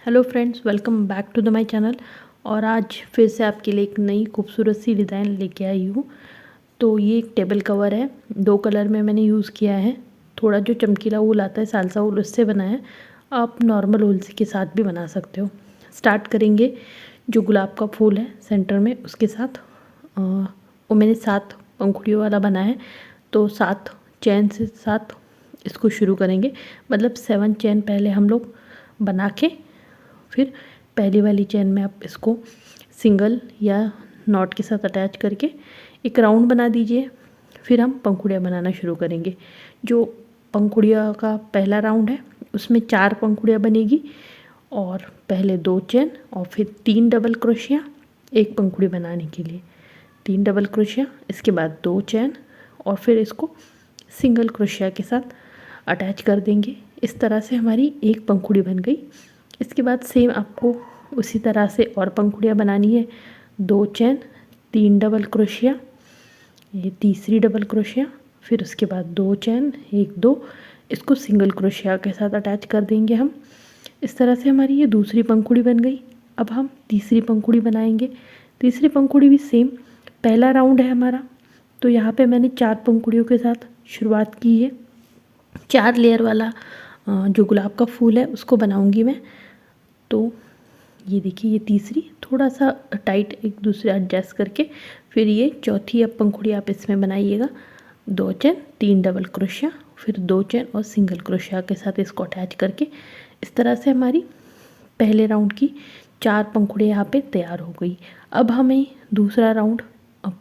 Hello friends, welcome back to the my channel. और आज फिर से आपके लिए एक नई खूबसूरत सी डिज़ाइन लेके आई हूँ। तो ये एक टेबल कवर है, 2 कलर में मैंने यूज़ किया है। थोड़ा जो चमकीला ऊल आता है सालसा ऊल, उससे बनाया है। आप नॉर्मल ऊल के साथ भी बना सकते हो। स्टार्ट करेंगे जो गुलाब का फूल है सेंटर में, उसके साथ वो मैंने 7 पंखुड़ियों वाला बना है। तो 7 चैन से साथ इसको शुरू करेंगे, मतलब 7 चैन पहले हम लोग बना के फिर पहली वाली चेन में आप इसको सिंगल या नॉट के साथ अटैच करके एक राउंड बना दीजिए। फिर हम पंखुड़ियाँ बनाना शुरू करेंगे। जो पंखुड़ियाँ का पहला राउंड है उसमें 4 पंखुड़ियाँ बनेगी और पहले 2 चेन और फिर 3 डबल क्रोशिया एक पंखुड़ी बनाने के लिए, 3 डबल क्रोशिया, इसके बाद 2 चेन और फिर इसको सिंगल क्रोशिया के साथ अटैच कर देंगे। इस तरह से हमारी एक पंखुड़ी बन गई। इसके बाद सेम आपको उसी तरह से और पंखुड़ियाँ बनानी है। 2 चेन, 3 डबल क्रोशिया, ये तीसरी डबल क्रोशिया, फिर उसके बाद 2 चेन, 1 2, इसको सिंगल क्रोशिया के साथ अटैच कर देंगे हम। इस तरह से हमारी ये दूसरी पंखुड़ी बन गई। अब हम तीसरी पंखुड़ी बनाएंगे। तीसरी पंखुड़ी भी सेम पहला राउंड है हमारा। तो यहाँ पे मैंने 4 पंखुड़ियों के साथ शुरुआत की है। 4 लेयर वाला जो गुलाब का फूल है उसको बनाऊंगी मैं। तो ये देखिए, ये तीसरी थोड़ा सा टाइट एक दूसरे एडजस्ट करके फिर ये चौथी अब पंखुड़ी आप इसमें बनाइएगा। 2 चेन, 3 डबल क्रोशिया, फिर 2 चेन और सिंगल क्रोशिया के साथ इसको अटैच करके इस तरह से हमारी पहले राउंड की 4 पंखुड़ियाँ यहाँ पे तैयार हो गई। अब हमें दूसरा राउंड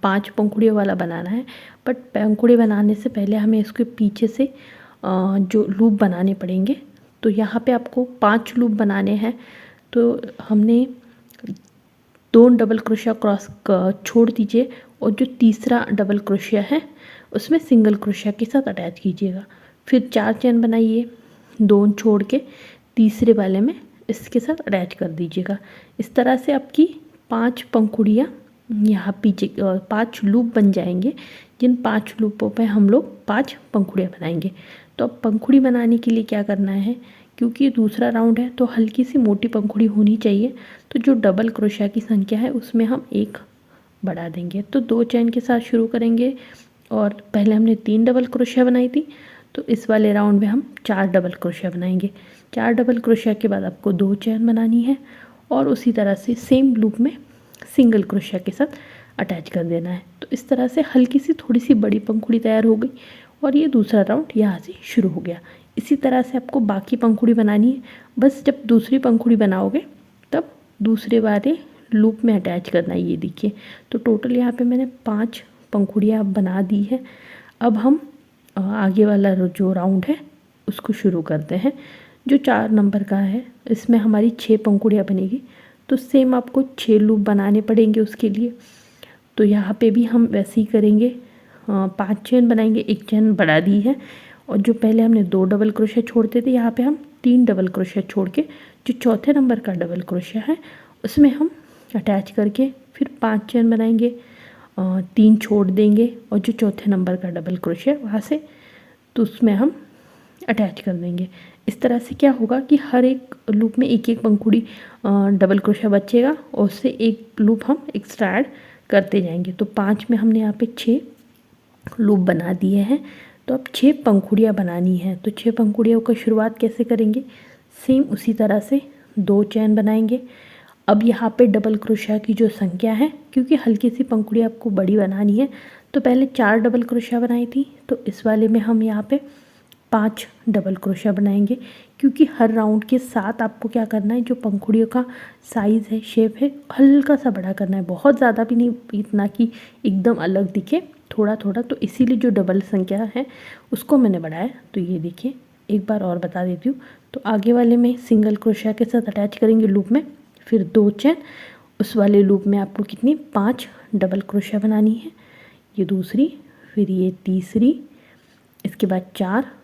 5 पंखुड़ियों वाला बनाना है। बट पंखुड़ी बनाने से पहले हमें इसके पीछे से जो लूप बनाने पड़ेंगे। तो यहाँ पे आपको 5 लूप बनाने हैं। तो हमने 2 डबल क्रोशिया क्रॉस छोड़ दीजिए और जो तीसरा डबल क्रोशिया है उसमें सिंगल क्रोशिया के साथ अटैच कीजिएगा। फिर 4 चेन बनाइए, 2 छोड़ के तीसरे वाले में इसके साथ अटैच कर दीजिएगा। इस तरह से आपकी 5 पंखुड़ियाँ यहाँ पीछे 5 लूप बन जाएंगे, जिन 5 लूपों पे हम लोग 5 पंखुड़ियाँ बनाएंगे। तो अब पंखुड़ी बनाने के लिए क्या करना है, क्योंकि दूसरा राउंड है तो हल्की सी मोटी पंखुड़ी होनी चाहिए। तो जो डबल क्रोशिया की संख्या है उसमें हम 1 बढ़ा देंगे। तो 2 चेन के साथ शुरू करेंगे और पहले हमने 3 डबल क्रोशिया बनाई थी, तो इस वाले राउंड में हम 4 डबल क्रोशिया बनाएंगे। 4 डबल क्रोशिया के बाद आपको 2 चेन बनानी है और उसी तरह से सेम लूप में सिंगल क्रोशिया के साथ अटैच कर देना है। तो इस तरह से हल्की सी थोड़ी सी बड़ी पंखुड़ी तैयार हो गई और ये दूसरा राउंड यहाँ से शुरू हो गया। इसी तरह से आपको बाकी पंखुड़ी बनानी है। बस जब दूसरी पंखुड़ी बनाओगे तब दूसरे वाले लूप में अटैच करना है। ये देखिए, तो टोटल यहाँ पे मैंने 5 पंखुड़ियाँ बना दी है। अब हम आगे वाला जो राउंड है उसको शुरू करते हैं। जो 4 नंबर का है इसमें हमारी 6 पंखुड़ियाँ बनेगी। तो सेम आपको 6 लूप बनाने पड़ेंगे उसके लिए। तो यहाँ पे भी हम वैसे ही करेंगे। 5 चेन बनाएंगे, 1 चेन बढ़ा दी है और जो पहले हमने 2 डबल क्रोशिया छोड़ते थे यहाँ पे हम 3 डबल क्रोशिया छोड़ के जो चौथे नंबर का डबल क्रोशिया है उसमें हम अटैच करके फिर 5 चेन बनाएंगे, 3 छोड़ देंगे और जो चौथे नंबर का डबल क्रोशिया वहाँ से तो उसमें हम अटैच कर देंगे। इस तरह से क्या होगा कि हर एक लूप में एक एक पंखुड़ी डबल क्रोशिया बचेगा और उससे एक लूप हम एक्स्ट्रा ऐड करते जाएंगे। तो 5 में हमने यहाँ पे 6 लूप बना दिए हैं। तो अब 6 पंखुड़ियाँ बनानी है। तो 6 पंखुड़ियों का शुरुआत कैसे करेंगे, सेम उसी तरह से 2 चेन बनाएंगे। अब यहाँ पे डबल क्रोशिया की जो संख्या है, क्योंकि हल्की सी पंखुड़ी आपको बड़ी बनानी है, तो पहले 4 डबल क्रोशिया बनाई थी, तो इस वाले में हम यहाँ पे 5 डबल क्रोशिया बनाएंगे। क्योंकि हर राउंड के साथ आपको क्या करना है, जो पंखुड़ियों का साइज़ है, शेप है, हल्का सा बड़ा करना है। बहुत ज़्यादा भी नहीं, इतना कि एकदम अलग दिखे, थोड़ा थोड़ा। तो इसीलिए जो डबल संख्या है उसको मैंने बढ़ाया। तो ये देखिए, एक बार और बता देती हूँ। तो आगे वाले में सिंगल क्रोशिया के साथ अटैच करेंगे लूप में, फिर 2 चेन, उस वाले लूप में आपको कितनी 5 डबल क्रोशिया बनानी है। ये दूसरी, फिर ये तीसरी, इसके बाद 4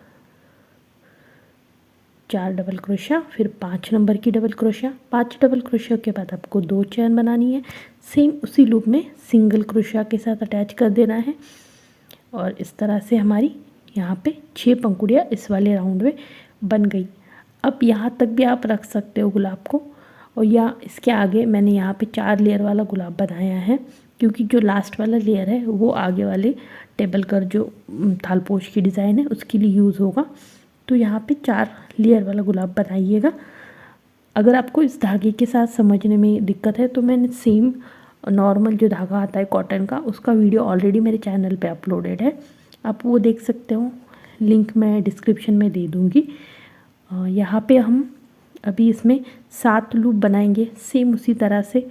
डबल क्रोशिया, फिर 5 नंबर की डबल क्रोशिया। 5 डबल क्रोशिया के बाद आपको 2 चेन बनानी है, सेम उसी लूप में सिंगल क्रोशिया के साथ अटैच कर देना है। और इस तरह से हमारी यहाँ पे 6 पंखुड़ियाँ इस वाले राउंड में बन गई। अब यहाँ तक भी आप रख सकते हो गुलाब को। और या इसके आगे मैंने यहाँ पे 4 लेयर वाला गुलाब बनाया है, क्योंकि जो लास्ट वाला लेयर है वो आगे वाले टेबल कर जो थालपोश की डिज़ाइन है उसके लिए यूज़ होगा। तो यहाँ पे 4 लेयर वाला गुलाब बनाइएगा। अगर आपको इस धागे के साथ समझने में दिक्कत है तो मैंने सेम नॉर्मल जो धागा आता है कॉटन का, उसका वीडियो ऑलरेडी मेरे चैनल पे अपलोडेड है, आप वो देख सकते हो, लिंक मैं डिस्क्रिप्शन में दे दूँगी। यहाँ पे हम अभी इसमें 7 लूप बनाएंगे। सेम उसी तरह से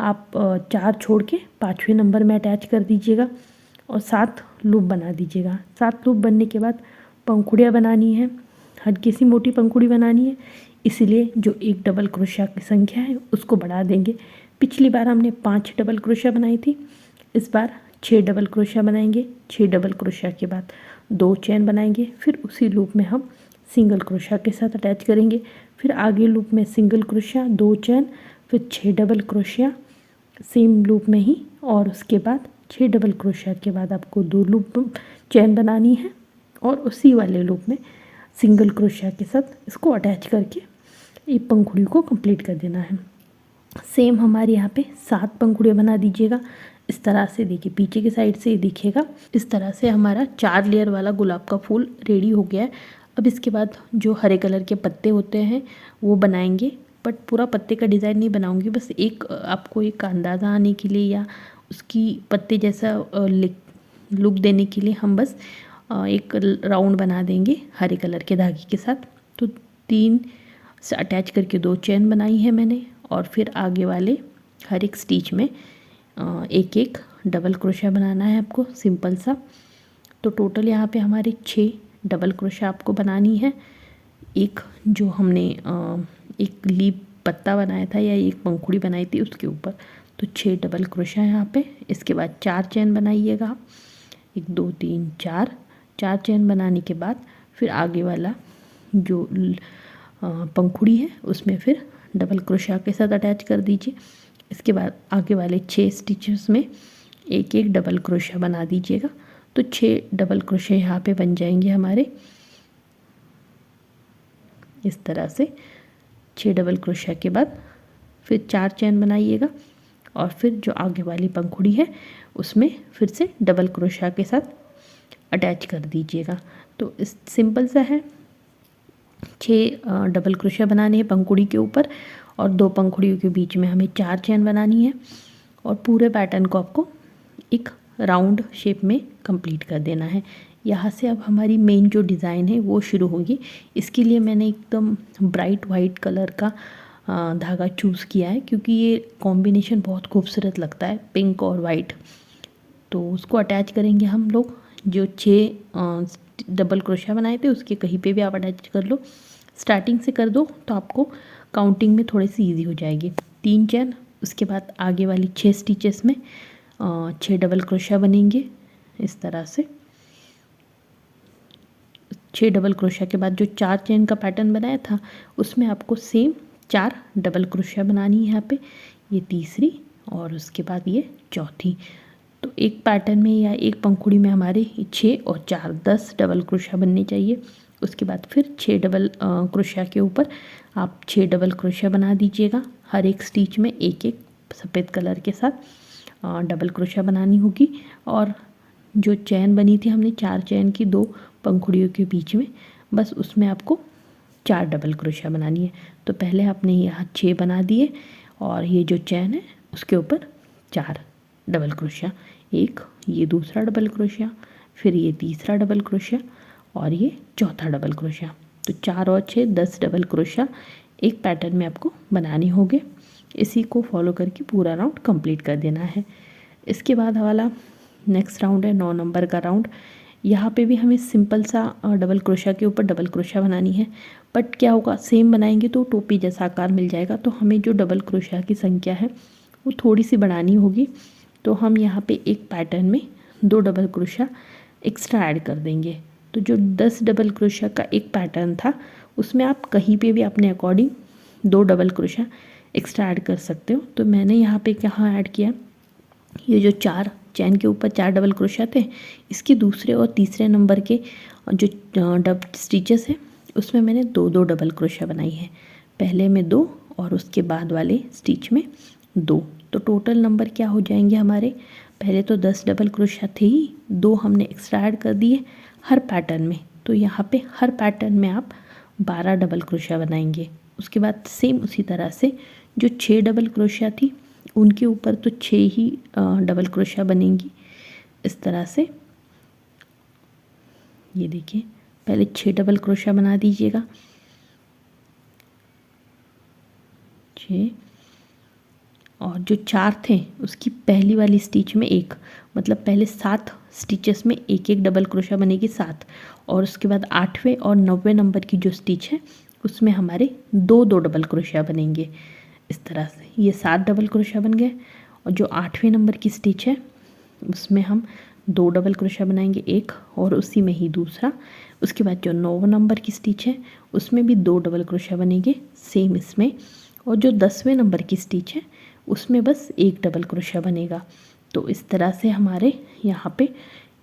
आप 4 छोड़ के 5वें नंबर में अटैच कर दीजिएगा और 7 लूप बना दीजिएगा। 7 लूप बनने के बाद पंखुड़ियाँ बनानी है, हल्की सी मोटी पंखुड़ी बनानी है, इसलिए जो एक डबल क्रोशिया की संख्या है उसको बढ़ा देंगे। पिछली बार हमने 5 डबल क्रोशिया बनाई थी, इस बार 6 डबल क्रोशिया बनाएंगे। 6 डबल क्रोशिया के बाद 2 चेन बनाएंगे, फिर उसी लूप में हम सिंगल क्रोशिया के साथ अटैच करेंगे। फिर आगे लूप में सिंगल क्रोशिया, 2 चेन, फिर 6 डबल क्रोशिया सेम लूप में ही, और उसके बाद 6 डबल क्रोशिया के बाद आपको 2 लूप चेन बनानी है और उसी वाले लूप में सिंगल क्रोशिया के साथ इसको अटैच करके एक पंखुड़ी को कंप्लीट कर देना है। सेम हमारे यहाँ पे 7 पंखुड़ियाँ बना दीजिएगा। इस तरह से देखिए, पीछे की साइड से दिखेगा। इस तरह से हमारा 4 लेयर वाला गुलाब का फूल रेडी हो गया है। अब इसके बाद जो हरे कलर के पत्ते होते हैं वो बनाएंगे, बट पूरा पत्ते का डिज़ाइन नहीं बनाऊंगी, बस एक आपको एक अंदाज़ा आने के लिए या उसकी पत्ते जैसा लुक देने के लिए हम बस एक राउंड बना देंगे हरे कलर के धागे के साथ। तो 3 से अटैच करके 2 चेन बनाई है मैंने, और फिर आगे वाले हर एक स्टिच में एक एक डबल क्रोशिया बनाना है आपको, सिंपल सा। तो टोटल यहाँ पे हमारे 6 डबल क्रोशिया आपको बनानी है। एक जो हमने एक लीफ पत्ता बनाया था या एक पंखुड़ी बनाई थी उसके ऊपर, तो 6 डबल क्रोशिया यहाँ पे। इसके बाद 4 चेन बनाइएगा, 1 2 3 4 चेन बनाने के बाद फिर आगे वाला जो पंखुड़ी है उसमें फिर डबल क्रोशिया के साथ अटैच कर दीजिए। इसके बाद आगे वाले 6 स्टिचेस में एक एक डबल क्रोशिया बना दीजिएगा। तो 6 डबल क्रोशिया यहाँ पे बन जाएंगे हमारे, इस तरह से 6 डबल क्रोशिया के बाद फिर 4 चेन बनाइएगा और फिर जो आगे वाली पंखुड़ी है उसमें फिर से डबल क्रोशिया के साथ अटैच कर दीजिएगा। तो इस सिंपल सा है, 6 डबल क्रोशिया बनाने हैं पंखुड़ी के ऊपर और 2 पंखुड़ियों के बीच में हमें 4 चेन बनानी है, और पूरे पैटर्न को आपको एक राउंड शेप में कंप्लीट कर देना है। यहाँ से अब हमारी मेन जो डिज़ाइन है वो शुरू होगी। इसके लिए मैंने एकदम ब्राइट वाइट कलर का धागा चूज़ किया है, क्योंकि ये कॉम्बिनेशन बहुत खूबसूरत लगता है, पिंक और वाइट। तो उसको अटैच करेंगे हम लोग। जो 6 डबल क्रोशिया बनाए थे उसके कहीं पे भी आप अटैच कर लो, स्टार्टिंग से कर दो तो आपको काउंटिंग में थोड़ी सी ईजी हो जाएगी। 3 चेन, उसके बाद आगे वाली 6 स्टिचेस में 6 डबल क्रोशिया बनेंगे इस तरह से। 6 डबल क्रोशिया के बाद जो 4 चेन का पैटर्न बनाया था उसमें आपको सेम 4 डबल क्रोशिया बनानी है यहाँ पे, ये तीसरी और उसके बाद ये चौथी। तो एक पैटर्न में या एक पंखुड़ी में हमारे 6 और 4 10 डबल क्रोशिया बनने चाहिए। उसके बाद फिर 6 डबल क्रोशिया के ऊपर आप 6 डबल क्रोशिया बना दीजिएगा। हर एक स्टिच में एक एक सफ़ेद कलर के साथ डबल क्रोशिया बनानी होगी। और जो चैन बनी थी हमने 4 चैन की 2 पंखुड़ियों के बीच में, बस उसमें आपको 4 डबल क्रोशिया बनानी है। तो पहले आपने यहाँ 6 बना दिए और ये जो चैन है उसके ऊपर 4 डबल क्रोशिया, एक ये दूसरा डबल क्रोशिया, फिर ये तीसरा डबल क्रोशिया और ये चौथा डबल क्रोशिया। तो 4 और 6 10 डबल क्रोशिया एक पैटर्न में आपको बनाने होंगे। इसी को फॉलो करके पूरा राउंड कंप्लीट कर देना है। इसके बाद वाला नेक्स्ट राउंड है 9 नंबर का राउंड। यहाँ पे भी हमें सिंपल सा डबल क्रोशिया के ऊपर डबल क्रोशिया बनानी है, बट क्या होगा, सेम बनाएंगे तो टोपी जैसा आकार मिल जाएगा। तो हमें जो डबल क्रोशिया की संख्या है वो थोड़ी सी बढ़ानी होगी। तो हम यहाँ पे एक पैटर्न में 2 डबल क्रोशिया एक्स्ट्रा ऐड कर देंगे। तो जो 10 डबल क्रोशिया का एक पैटर्न था उसमें आप कहीं पे भी अपने according 2 double crochet extra add कर सकते हो। तो मैंने यहाँ पे कहाँ ऐड किया, ये जो 4 चैन के ऊपर 4 डबल क्रोशिया थे, इसके दूसरे और तीसरे नंबर के जो डब स्टिचेस है उसमें मैंने 2 डबल क्रोशिया बनाई है, पहले में 2 और उसके बाद वाले स्टिच में 2। तो टोटल नंबर क्या हो जाएंगे हमारे, पहले तो 10 डबल क्रोशिया थे ही, 2 हमने एक्स्ट्रा ऐड कर दिए हर पैटर्न में। तो यहाँ पे हर पैटर्न में आप 12 डबल क्रोशिया बनाएंगे। उसके बाद सेम उसी तरह से जो 6 डबल क्रोशिया थी उनके ऊपर तो 6 ही डबल क्रोशिया बनेंगी इस तरह से। ये देखिए, पहले 6 डबल क्रोशिया बना दीजिएगा, 6, और जो 4 थे उसकी पहली वाली स्टिच में 1, मतलब पहले 7 स्टिचेस में 1 डबल क्रोशिया बनेगी 7, और उसके बाद 8वें और 9वें नंबर की जो स्टिच है उसमें हमारे 2 डबल क्रोशिया बनेंगे इस तरह से। ये 7 डबल क्रोशिया बन गए, और जो 8वें नंबर की स्टिच है उसमें हम 2 डबल क्रोशिया बनाएंगे, 1 और उसी में ही दूसरा। उसके बाद जो 9 नंबर की स्टिच है उसमें भी 2 डबल क्रोशिया बनेंगे सेम इसमें, और जो 10वें नंबर की स्टिच है उसमें बस 1 डबल क्रोशिया बनेगा। तो इस तरह से हमारे यहाँ पे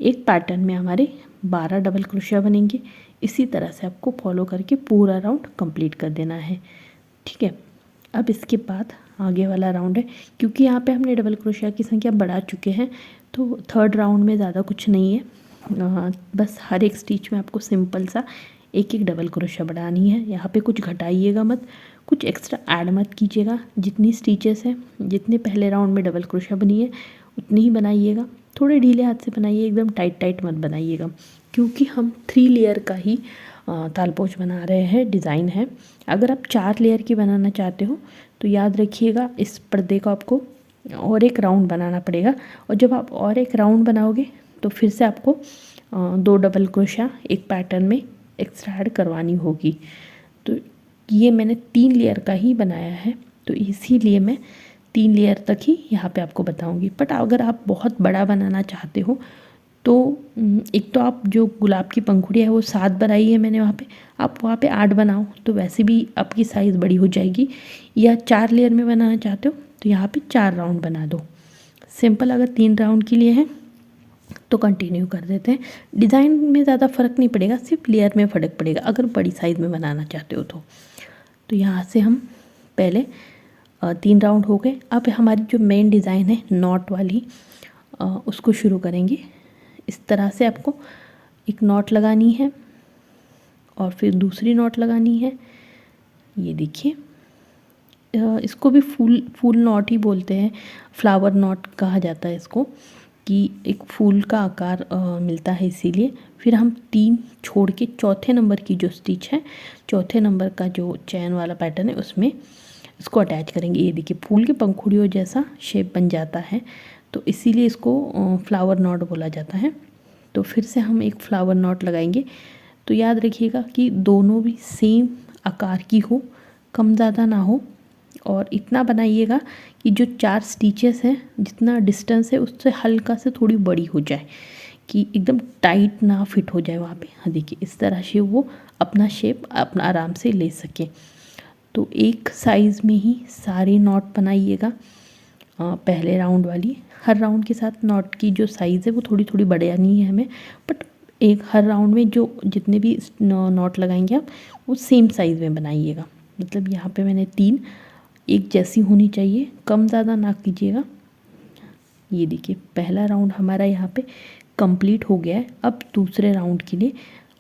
एक पैटर्न में हमारे 12 डबल क्रोशिया बनेंगे। इसी तरह से आपको फॉलो करके पूरा राउंड कंप्लीट कर देना है, ठीक है। अब इसके बाद आगे वाला राउंड है, क्योंकि यहाँ पे हमने डबल क्रोशिया की संख्या बढ़ा चुके हैं तो थर्ड राउंड में ज़्यादा कुछ नहीं है, बस हर एक स्टिच में आपको सिंपल सा 1 डबल क्रोशिया बढ़ानी है। यहाँ पे कुछ घटाइएगा मत, कुछ एक्स्ट्रा ऐड मत कीजिएगा। जितनी स्टिचेस हैं, जितने पहले राउंड में डबल क्रोशिया बनी है उतनी ही बनाइएगा। थोड़े ढीले हाथ से बनाइए, एकदम टाइट मत बनाइएगा, क्योंकि हम 3 लेयर का ही तालपोच बना रहे हैं, डिज़ाइन है। अगर आप 4 लेयर की बनाना चाहते हो तो याद रखिएगा इस पर्दे को आपको और एक राउंड बनाना पड़ेगा, और जब आप और एक राउंड बनाओगे तो फिर से आपको 2 डबल क्रोशिया एक पैटर्न में एक्स्ट्रा ऐड करवानी होगी। तो ये मैंने 3 लेयर का ही बनाया है, तो इसीलिए मैं 3 लेयर तक ही यहाँ पे आपको बताऊँगी। बट अगर आप बहुत बड़ा बनाना चाहते हो तो एक तो आप जो गुलाब की पंखुड़ियाँ है वो 7 बनाई है मैंने, वहाँ पे आप वहाँ पे 8 बनाओ तो वैसे भी आपकी साइज़ बड़ी हो जाएगी। या 4 लेयर में बनाना चाहते हो तो यहाँ पे 4 राउंड बना दो। सिंपल अगर 3 राउंड के लिए है तो कंटिन्यू कर देते हैं। डिज़ाइन में ज़्यादा फ़र्क नहीं पड़ेगा, सिर्फ लेयर में फ़र्क पड़ेगा अगर बड़ी साइज़ में बनाना चाहते हो तो यहाँ से हम पहले 3 राउंड हो गए। अब हमारी जो मेन डिज़ाइन है नॉट वाली उसको शुरू करेंगे। इस तरह से आपको एक नॉट लगानी है और फिर दूसरी नॉट लगानी है। ये देखिए, इसको भी फूल नॉट ही बोलते हैं, फ्लावर नॉट कहा जाता है इसको, कि एक फूल का आकार मिलता है इसीलिए। फिर हम 3 छोड़ के चौथे नंबर की जो स्टिच है, चौथे नंबर का जो चैन वाला पैटर्न है उसमें इसको अटैच करेंगे। ये देखिए फूल के पंखुड़ियों जैसा शेप बन जाता है, तो इसीलिए इसको फ्लावर नॉट बोला जाता है। तो फिर से हम एक फ्लावर नॉट लगाएंगे। तो याद रखिएगा कि दोनों भी सेम आकार की हो, कम ज़्यादा ना हो, और इतना बनाइएगा कि जो 4 स्टिचेस हैं जितना डिस्टेंस है उससे हल्का से थोड़ी बड़ी हो जाए, कि एकदम टाइट ना फिट हो जाए वहाँ पे। हाँ देखिए, इस तरह से वो अपना शेप अपना आराम से ले सके। तो एक साइज़ में ही सारे नॉट बनाइएगा पहले राउंड वाली। हर राउंड के साथ नॉट की जो साइज़ है वो थोड़ी थोड़ी बढ़ानी है हमें, बट एक हर राउंड में जो जितने भी नॉट लगाएंगे आप वो सेम साइज़ में बनाइएगा। मतलब यहाँ पे मैंने 3 एक जैसी होनी चाहिए, कम ज़्यादा ना कीजिएगा। ये देखिए पहला राउंड हमारा यहाँ पे कंप्लीट हो गया है। अब दूसरे राउंड के लिए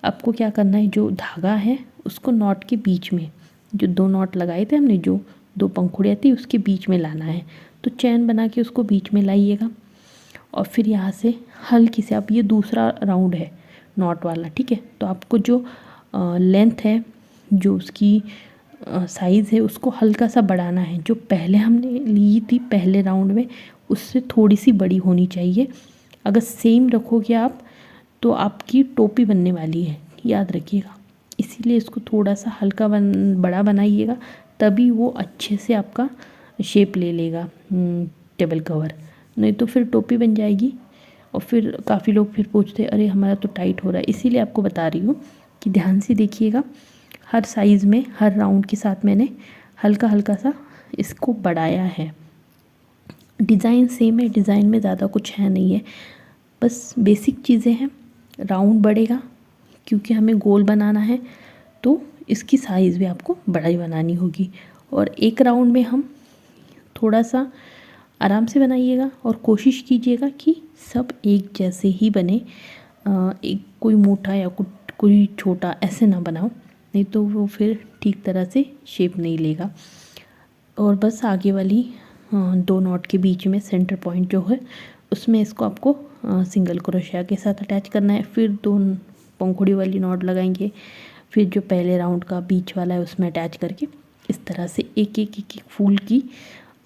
आपको क्या करना है, जो धागा है उसको नॉट के बीच में, जो 2 नॉट लगाए थे हमने, जो 2 पंखुड़ियाँ थी उसके बीच में लाना है। तो चैन बना के उसको बीच में लाइएगा, और फिर यहाँ से हल्की से, आप ये दूसरा राउंड है नॉट वाला, ठीक है। तो आपको जो लेंथ है, जो उसकी साइज़ है उसको हल्का सा बढ़ाना है। जो पहले हमने ली थी पहले राउंड में उससे थोड़ी सी बड़ी होनी चाहिए। अगर सेम रखोगे आप तो आपकी टोपी बनने वाली है, याद रखिएगा। इसीलिए इसको थोड़ा सा हल्का बड़ा बनाइएगा, तभी वो अच्छे से आपका शेप ले लेगा टेबल कवर। नहीं तो फिर टोपी बन जाएगी और फिर काफ़ी लोग फिर पूछते हैं अरे हमारा तो टाइट हो रहा है। इसीलिए आपको बता रही हूँ कि ध्यान से देखिएगा। हर साइज़ में हर राउंड के साथ मैंने हल्का हल्का सा इसको बढ़ाया है। डिज़ाइन सेम है, डिज़ाइन में ज़्यादा कुछ है नहीं है, बस बेसिक चीज़ें हैं। राउंड बढ़ेगा क्योंकि हमें गोल बनाना है, तो इसकी साइज़ भी आपको बड़ा ही बनानी होगी। और एक राउंड में हम थोड़ा सा आराम से बनाइएगा और कोशिश कीजिएगा कि सब एक जैसे ही बने। एक कोई मोटा या कोई छोटा ऐसे ना बनाओ, नहीं तो वो फिर ठीक तरह से शेप नहीं लेगा। और बस आगे वाली 2 नॉट के बीच में सेंटर पॉइंट जो है उसमें इसको आपको सिंगल क्रोशिया के साथ अटैच करना है। फिर 2 पंखुड़ी वाली नॉट लगाएंगे, फिर जो पहले राउंड का बीच वाला है उसमें अटैच करके इस तरह से एक एक एक, एक फूल की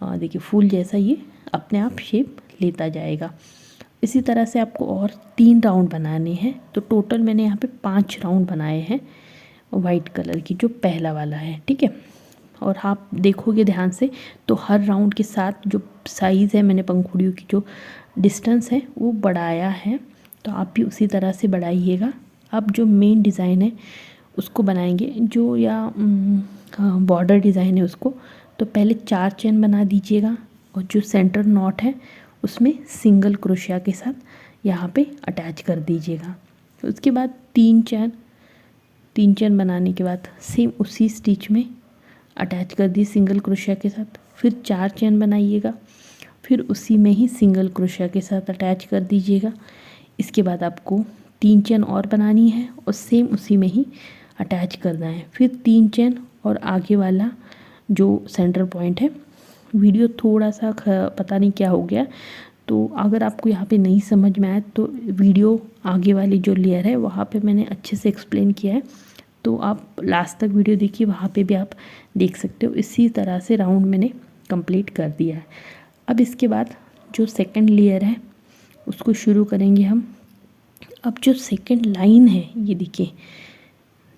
देखिए फूल जैसा ये अपने आप शेप लेता जाएगा। इसी तरह से आपको और 3 राउंड बनाने हैं। तो टोटल मैंने यहाँ पे 5 राउंड बनाए हैं वाइट कलर की, जो पहला वाला है, ठीक है। और आप देखोगे ध्यान से तो हर राउंड के साथ जो साइज़ है मैंने पंखुड़ियों की जो डिस्टेंस है वो बढ़ाया है, तो आप भी उसी तरह से बढ़ाइएगा। अब जो मेन डिज़ाइन है उसको बनाएंगे, जो या बॉर्डर डिज़ाइन है उसको, तो पहले 4 चेन बना दीजिएगा और जो सेंटर नॉट है उसमें सिंगल क्रोशिया के साथ यहाँ पे अटैच कर दीजिएगा। तो उसके बाद 3 चेन बनाने के बाद सेम उसी स्टिच में अटैच कर दी सिंगल क्रोशिया के साथ। फिर 4 चेन बनाइएगा, फिर उसी में ही सिंगल क्रोशिया के साथ अटैच कर दीजिएगा। इसके बाद आपको 3 चेन और बनानी है और सेम उसी में ही अटैच करना है। फिर 3 चेन और आगे वाला जो सेंटर पॉइंट है, वीडियो थोड़ा सा पता नहीं क्या हो गया, तो अगर आपको यहाँ पे नहीं समझ में आए तो वीडियो आगे वाली जो लेयर है वहाँ पे मैंने अच्छे से एक्सप्लेन किया है, तो आप लास्ट तक वीडियो देखिए, वहाँ पे भी आप देख सकते हो। इसी तरह से राउंड मैंने कंप्लीट कर दिया है। अब इसके बाद जो सेकंड लेयर है उसको शुरू करेंगे हम। अब जो सेकंड लाइन है, ये देखिए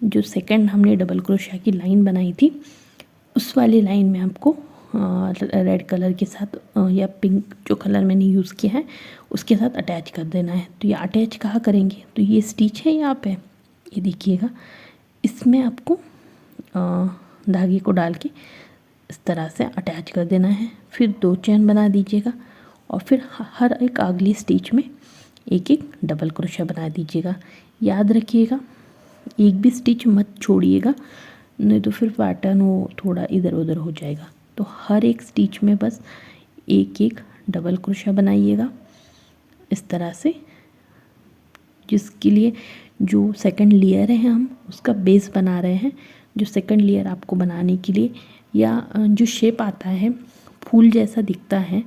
जो सेकंड हमने डबल क्रोशिया की लाइन बनाई थी उस वाली लाइन में आपको रेड कलर के साथ या पिंक जो कलर मैंने यूज़ किया है उसके साथ अटैच कर देना है। तो ये अटैच कहाँ करेंगे, तो ये स्टिच है यहाँ पे, ये देखिएगा, इसमें आपको धागे को डाल के इस तरह से अटैच कर देना है। फिर 2 चेन बना दीजिएगा और फिर हर एक अगली स्टिच में एक एक डबल क्रोशिया बना दीजिएगा। याद रखिएगा एक भी स्टिच मत छोड़िएगा, नहीं तो फिर पैटर्न वो थोड़ा इधर उधर हो जाएगा। तो हर एक स्टिच में बस एक एक डबल क्रोशिया बनाइएगा इस तरह से, जिसके लिए जो सेकंड लेयर है हम उसका बेस बना रहे हैं। जो सेकंड लेयर आपको बनाने के लिए या जो शेप आता है फूल जैसा दिखता है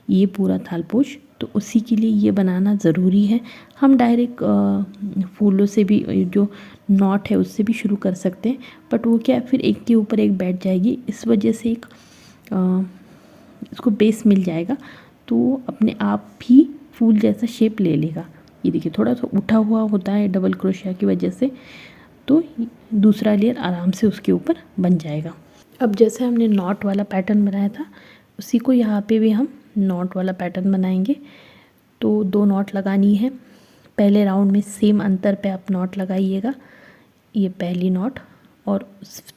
ये पूरा थालपोश, तो उसी के लिए ये बनाना ज़रूरी है। हम डायरेक्ट फूलों से भी जो नॉट है उससे भी शुरू कर सकते हैं, बट वो क्या है फिर एक के ऊपर एक बैठ जाएगी, इस वजह से एक इसको बेस मिल जाएगा तो अपने आप भी फूल जैसा शेप ले लेगा। ये देखिए थोड़ा सा उठा हुआ होता है डबल क्रोशिया की वजह से, तो दूसरा लेयर आराम से उसके ऊपर बन जाएगा। अब जैसे हमने नॉट वाला पैटर्न बनाया था उसी को यहाँ पे भी हम नॉट वाला पैटर्न बनाएंगे। तो 2 नॉट लगानी है। पहले राउंड में सेम अंतर पे आप नॉट लगाइएगा, ये पहली नॉट, और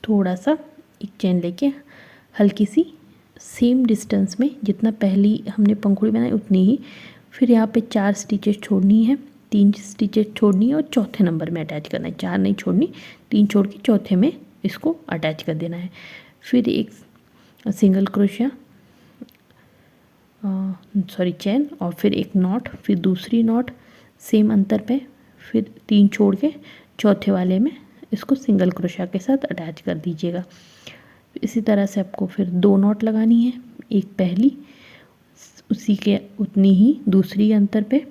थोड़ा सा एक चेन लेके हल्की सी सेम डिस्टेंस में जितना पहली हमने पंखुड़ी बनाई उतनी ही, फिर यहाँ पे 4 स्टिचेस छोड़नी है, 3 स्टिचेस छोड़नी है और चौथे नंबर में अटैच करना है। 4 नहीं छोड़नी, 3 छोड़ के चौथे में इसको अटैच कर देना है। फिर एक सिंगल क्रोशिया चेन और फिर एक नॉट, फिर दूसरी नॉट सेम अंतर पे, फिर 3 छोड़ के चौथे वाले में इसको सिंगल क्रोशिया के साथ अटैच कर दीजिएगा। इसी तरह से आपको फिर 2 नॉट लगानी है, एक पहली उसी के उतनी ही दूसरी अंतर पे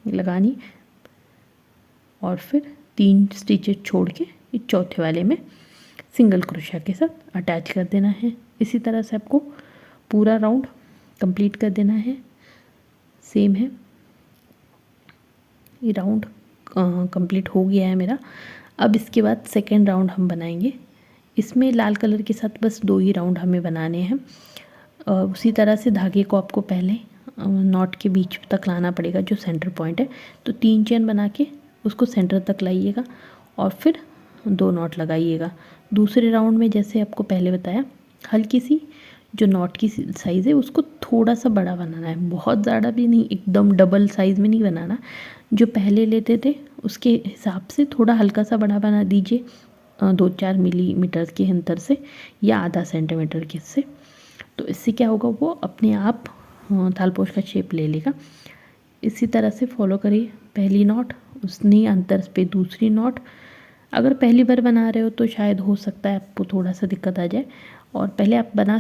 लगानी और फिर 3 स्टिचेस छोड़ के चौथे वाले में सिंगल क्रोशिया के साथ अटैच कर देना है। इसी तरह से आपको पूरा राउंड कंप्लीट कर देना है। सेम है, ये राउंड कंप्लीट हो गया है मेरा। अब इसके बाद सेकेंड राउंड हम बनाएंगे। इसमें लाल कलर के साथ बस 2 ही राउंड हमें बनाने हैं। उसी तरह से धागे को आपको पहले नॉट के बीच तक लाना पड़ेगा जो सेंटर पॉइंट है, तो 3 चेन बना के उसको सेंटर तक लाइएगा और फिर 2 नॉट लगाइएगा। दूसरे राउंड में जैसे आपको पहले बताया हल्की सी जो नॉट की साइज़ है उसको थोड़ा सा बड़ा बनाना है, बहुत ज़्यादा भी नहीं, एकदम डबल साइज़ में नहीं बनाना। जो पहले लेते थे उसके हिसाब से थोड़ा हल्का सा बड़ा बना दीजिए 2-4 मिलीमीटर के अंतर से या आधा सेंटीमीटर के से। तो इससे क्या होगा, वो अपने आप थालपोश का शेप ले लेगा। इसी तरह से फॉलो करिए। पहली नॉट, उतनी अंतर पे दूसरी नॉट। अगर पहली बार बना रहे हो तो शायद हो सकता है आपको थोड़ा सा दिक्कत आ जाए, और पहले आप बना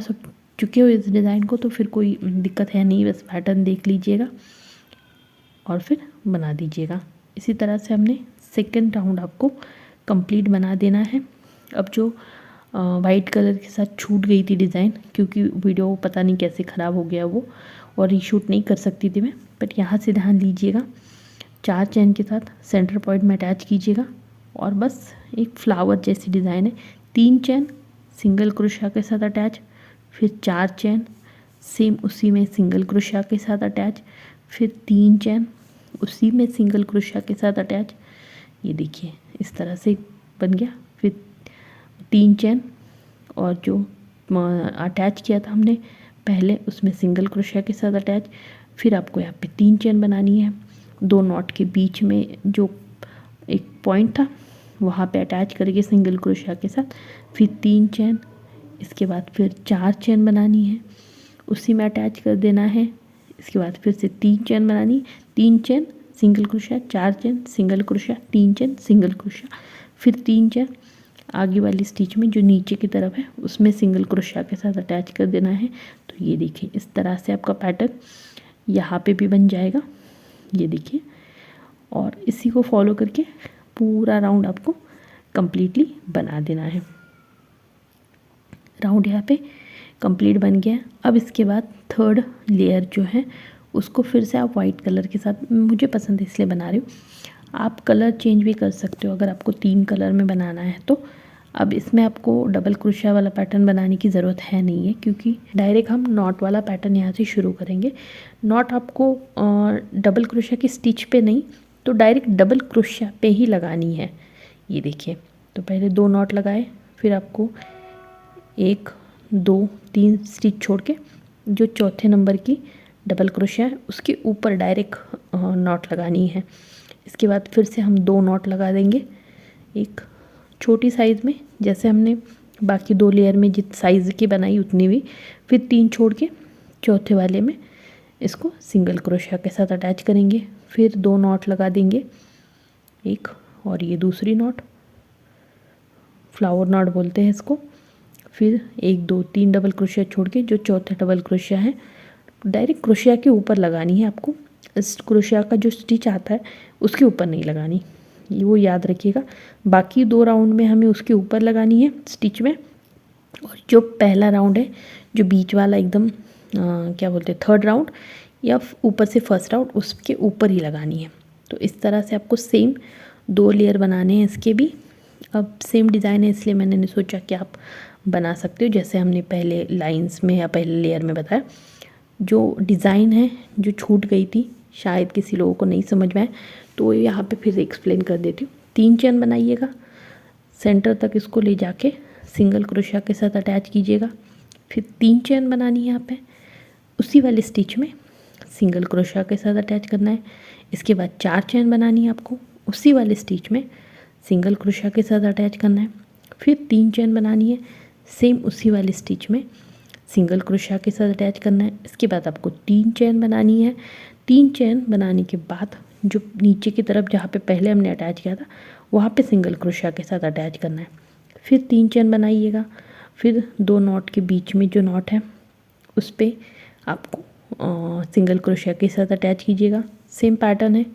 चुके हो इस डिज़ाइन को तो फिर कोई दिक्कत है नहीं, बस पैटर्न देख लीजिएगा और फिर बना दीजिएगा। इसी तरह से हमने सेकंड राउंड आपको कंप्लीट बना देना है। अब जो वाइट कलर के साथ छूट गई थी डिज़ाइन, क्योंकि वीडियो पता नहीं कैसे ख़राब हो गया वो, और रीशूट नहीं कर सकती थी मैं, बट यहाँ से ध्यान दीजिएगा। 4 चेन के साथ सेंटर पॉइंट में अटैच कीजिएगा और बस एक फ्लावर जैसी डिज़ाइन है। 3 चेन सिंगल क्रोशिया के साथ अटैच, फिर 4 चेन सेम उसी में सिंगल क्रोशिया के साथ अटैच, फिर 3 चेन उसी में सिंगल क्रोशिया के साथ अटैच। ये देखिए इस तरह से बन गया। फिर 3 चेन और जो अटैच किया था हमने पहले उसमें सिंगल क्रोशिया के साथ अटैच। फिर आपको यहाँ पे 3 चेन बनानी है। 2 नॉट के बीच में जो एक पॉइंट था वहाँ पे अटैच करके सिंगल क्रोशिया के साथ, फिर 3 चेन, इसके बाद फिर 4 चेन बनानी है, उसी में अटैच कर देना है। इसके बाद फिर से 3 चेन बनानी, 3 chain single crochet, 4 chain single crochet, 3 chain single crochet, फिर 3 चेन आगे वाली स्टिच में जो नीचे की तरफ है उसमें सिंगल क्रोशिया के साथ अटैच कर देना है। तो ये देखिए इस तरह से आपका पैटर्न यहाँ पे भी बन जाएगा। ये देखिए, और इसी को फॉलो करके पूरा राउंड आपको कंप्लीटली बना देना है। राउंड यहाँ पे कंप्लीट बन गया। अब इसके बाद थर्ड लेयर जो है उसको फिर से आप वाइट कलर के साथ, मुझे पसंद है इसलिए बना रही हूँ, आप कलर चेंज भी कर सकते हो अगर आपको 3 कलर में बनाना है तो। अब इसमें आपको डबल क्रोशिया वाला पैटर्न बनाने की ज़रूरत है नहीं है, क्योंकि डायरेक्ट हम नॉट वाला पैटर्न यहाँ से शुरू करेंगे। नॉट आपको डबल क्रोशिया की स्टिच पे नहीं, तो डायरेक्ट डबल क्रोशिया पे ही लगानी है। ये देखिए, तो पहले 2 नॉट लगाए, फिर आपको 1 2 3 स्टिच छोड़ के जो चौथे नंबर की डबल क्रोशिया है उसके ऊपर डायरेक्ट नॉट लगानी है। इसके बाद फिर से हम 2 नॉट लगा देंगे, एक छोटी साइज़ में जैसे हमने बाकी 2 लेयर में जित साइज़ की बनाई उतनी भी, फिर 3 छोड़ के चौथे वाले में इसको सिंगल क्रोशिया के साथ अटैच करेंगे। फिर 2 नॉट लगा देंगे, एक और ये दूसरी नॉट, फ्लावर नॉट बोलते हैं इसको। फिर 1 2 3 डबल क्रोशिया छोड़ के जो चौथा डबल क्रोशिया है डायरेक्ट क्रोशिया के ऊपर लगानी है आपको। इस क्रोशिया का जो स्टिच आता है उसके ऊपर नहीं लगानी, ये वो याद रखिएगा। बाकी 2 राउंड में हमें उसके ऊपर लगानी है स्टिच में, और जो पहला राउंड है जो बीच वाला एकदम क्या बोलते हैं थर्ड राउंड या ऊपर से फर्स्ट राउंड, उसके ऊपर ही लगानी है। तो इस तरह से आपको सेम 2 लेयर बनाने हैं इसके भी। अब सेम डिज़ाइन है इसलिए मैंने सोचा कि आप बना सकते हो जैसे हमने पहले लाइंस में या पहले लेयर में बताया। जो डिज़ाइन है जो छूट गई थी शायद किसी लोगों को नहीं समझ में आए, तो यहाँ पे फिर एक्सप्लेन कर देती हूँ। 3 चेन बनाइएगा, सेंटर तक इसको ले जाके सिंगल क्रोशिया के साथ अटैच कीजिएगा। फिर 3 चेन बनानी है यहाँ पे, उसी वाले स्टिच में सिंगल क्रोशिया के साथ अटैच करना है। इसके बाद 4 चेन बनानी है आपको, उसी वाले स्टिच में सिंगल क्रोशिया के साथ अटैच करना है। फिर 3 चेन बनानी है, सेम उसी वाले स्टिच में सिंगल क्रोशिया के साथ अटैच करना है। इसके बाद आपको 3 चेन बनानी है। 3 चेन बनाने के बाद जो नीचे की तरफ जहाँ पे पहले हमने अटैच किया था वहाँ पे सिंगल क्रोशिया के साथ अटैच करना है। फिर 3 चेन बनाइएगा, फिर 2 नॉट के बीच में जो नॉट है उस पर आपको सिंगल क्रोशिया के साथ अटैच कीजिएगा। सेम पैटर्न है,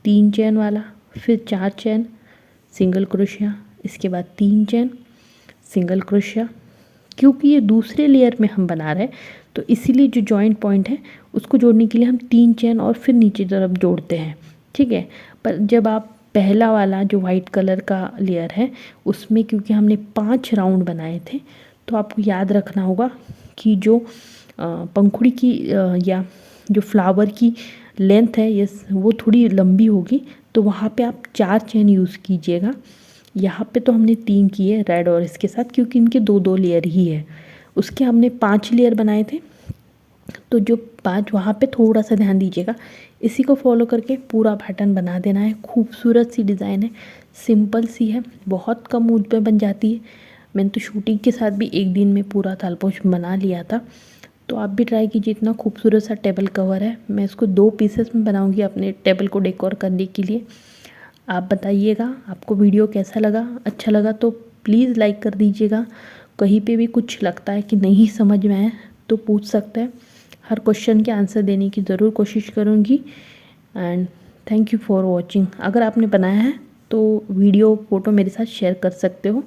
3 चेन वाला, फिर 4 चेन सिंगल क्रोशिया, इसके बाद 3 चेन सिंगल क्रोशिया। क्योंकि ये दूसरे लेयर में हम बना रहे हैं तो इसीलिए जो जॉइंट पॉइंट है उसको जोड़ने के लिए हम 3 चेन और फिर नीचे तरफ जोड़ते हैं, ठीक है। पर जब आप पहला वाला जो वाइट कलर का लेयर है उसमें क्योंकि हमने 5 राउंड बनाए थे, तो आपको याद रखना होगा कि जो पंखुड़ी की या जो फ्लावर की लेंथ है ये वो थोड़ी लंबी होगी, तो वहाँ पे आप 4 चेन यूज़ कीजिएगा। यहाँ पे तो हमने 3 किए रेड और इसके साथ, क्योंकि इनके 2-2 लेयर ही है। उसके हमने 5 लेयर बनाए थे, तो जो 5 वहाँ पे थोड़ा सा ध्यान दीजिएगा। इसी को फॉलो करके पूरा पैटर्न बना देना है। खूबसूरत सी डिज़ाइन है, सिंपल सी है, बहुत कम ऊन पे बन जाती है। मैंने तो शूटिंग के साथ भी एक दिन में पूरा तालपोश बना लिया था। तो आप भी ट्राई कीजिए। इतना खूबसूरत सा टेबल कवर है। मैं इसको 2 पीसेस में बनाऊंगी अपने टेबल को डेकोर करने के लिए। आप बताइएगा आपको वीडियो कैसा लगा। अच्छा लगा तो प्लीज़ लाइक कर दीजिएगा। कहीं पे भी कुछ लगता है कि नहीं समझ में आए तो पूछ सकते हैं। हर क्वेश्चन के आंसर देने की ज़रूर कोशिश करूँगी। And thank you for watching. अगर आपने बनाया है तो वीडियो फ़ोटो मेरे साथ शेयर कर सकते हो।